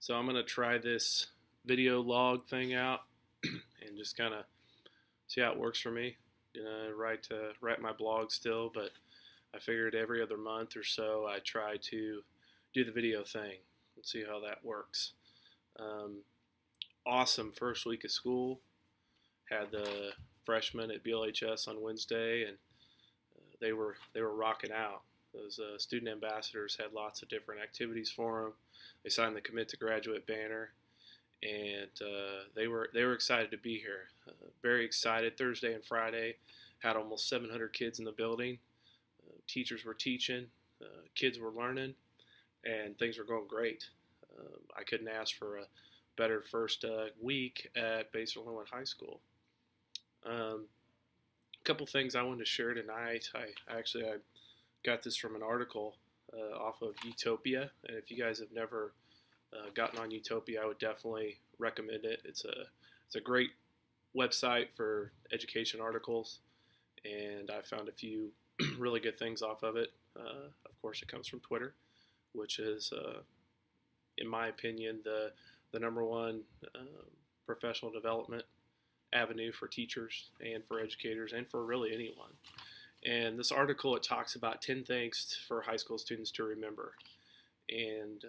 So I'm gonna try this video log thing out and just kind of see how it works for me. Write my blog still, but I figured every other month or so I try to do the video thing and see how that works. Um, awesome first week of school. Had the freshmen at BLHS on Wednesday, and they were rocking out. Those student ambassadors had lots of different activities for them. They signed the commit to graduate banner, and they were excited to be here. Very excited. Thursday and Friday had almost 700 kids in the building. Teachers were teaching, kids were learning, and things were going great. I couldn't ask for a better first week at Basel Linwood High School. A couple things I wanted to share tonight. I got this from an article off of Utopia, and if you guys have never gotten on Utopia, I would definitely recommend it. It's a great website for education articles, and I found a few really good things off of it. Of course, it comes from Twitter, which is, in my opinion, the number one professional development avenue for teachers and for educators and for really anyone. And this article, it talks about 10 things for high school students to remember. And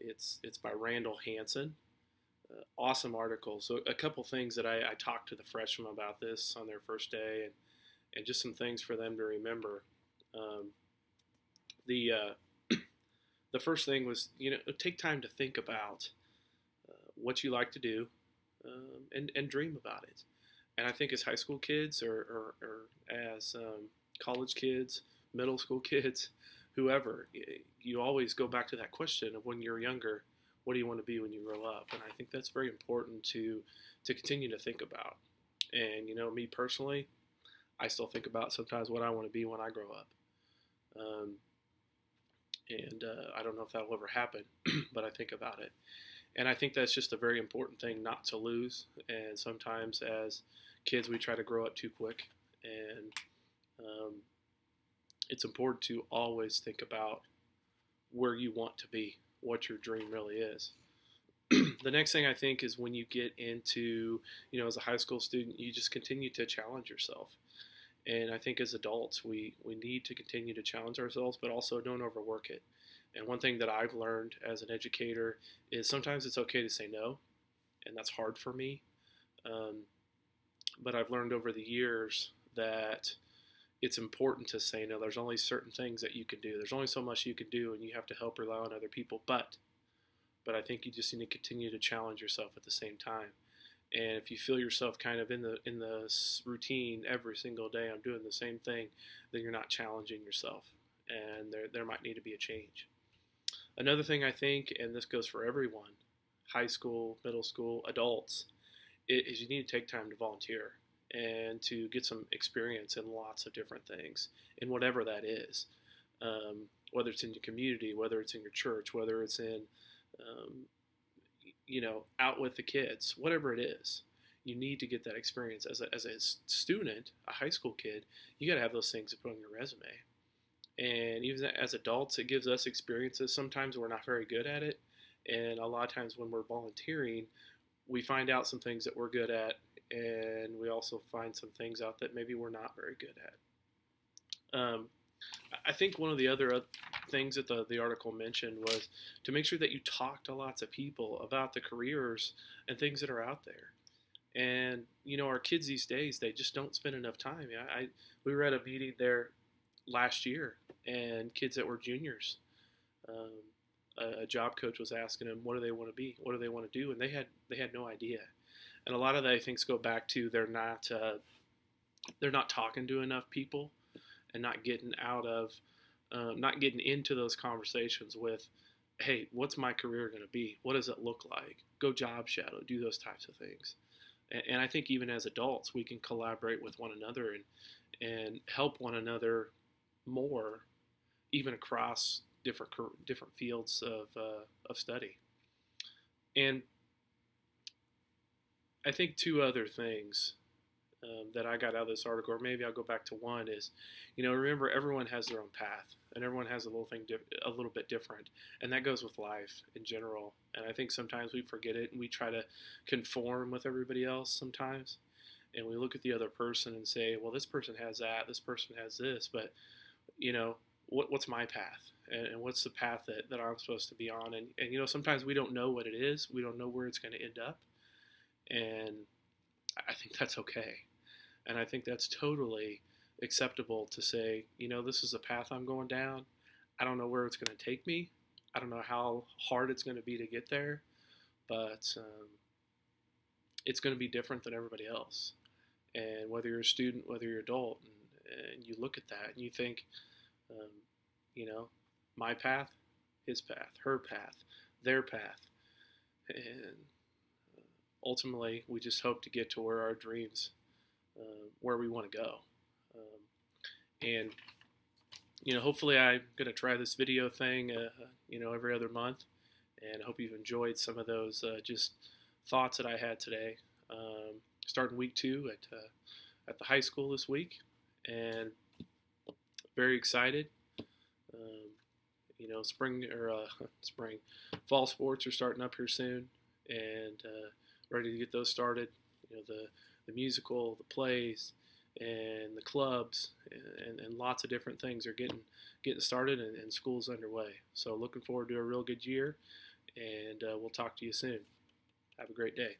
it's by Randall Hansen. Awesome article. So a couple things that I talked to the freshmen about this on their first day, and just some things for them to remember. The the first thing was, take time to think about what you like to do, and dream about it. And I think as high school kids or as college kids, middle school kids, whoever, you always go back to that question of when you're younger, what do you want to be when you grow up? And I think that's very important to continue to think about. And, me personally, I still think about sometimes what I want to be when I grow up. I don't know if that will ever happen, but I think about it. And I think that's just a very important thing not to lose. And sometimes as kids, we try to grow up too quick. And it's important to always think about where you want to be, what your dream really is. The next thing I think is when you get into, as a high school student, you just continue to challenge yourself. And I think as adults, we need to continue to challenge ourselves, but also don't overwork it. And one thing that I've learned as an educator is sometimes it's okay to say no, and that's hard for me. But I've learned over the years that it's important to say no. There's only certain things that you can do. There's only so much you can do, and you have to help rely on other people. But I think you just need to continue to challenge yourself at the same time. And if you feel yourself kind of in the routine every single day, I'm doing the same thing, then you're not challenging yourself, and there might need to be a change. Another thing I think, and this goes for everyone, high school, middle school, adults, is you need to take time to volunteer and to get some experience in lots of different things, in whatever that is, whether it's in your community, whether it's in your church, whether it's in out with the kids, whatever it is, you need to get that experience. As a student, a high school kid, you got to have those things to put on your resume. And even as adults, it gives us experiences. Sometimes we're not very good at it. And a lot of times when we're volunteering, we find out some things that we're good at. And we also find some things out that maybe we're not very good at. I think one of the other things that the article mentioned was to make sure that you talk to lots of people about the careers and things that are out there. And, our kids these days, they just don't spend enough time. We were at a meeting there last year, and kids that were juniors, a job coach was asking them, what do they want to be? What do they want to do? And they had no idea. And a lot of that, I think, go back to they're not talking to enough people and not getting into those conversations with, hey, what's my career going to be? What does it look like? Go job shadow, do those types of things. And I think even as adults, we can collaborate with one another and help one another more, even across different fields of study. And I think two other things that I got out of this article, or maybe I'll go back to one, is, remember, everyone has their own path. and everyone has a a little bit different, and that goes with life in general. And I think sometimes we forget it, and we try to conform with everybody else sometimes, and we look at the other person and say, well, this person has that, this person has this, but what's my path, and what's the path that I'm supposed to be on? And sometimes we don't know what it is, we don't know where it's going to end up, and I think that's okay. And I think that's totally acceptable to say, this is a path I'm going down. I don't know where it's going to take me. I don't know how hard it's going to be to get there, but it's going to be different than everybody else. And whether you're a student, whether you're an adult, and you look at that and you think, um, my path, his path, her path, their path, and ultimately we just hope to get to where our dreams, where we want to go. And hopefully I'm going to try this video thing, every other month, and I hope you've enjoyed some of those just thoughts that I had today. Starting week 2 at the high school this week, and very excited. Fall sports are starting up here soon, and ready to get those started. The musical, the plays, and the clubs, and lots of different things are getting started, and school's underway. So looking forward to a real good year, and we'll talk to you soon. Have a great day.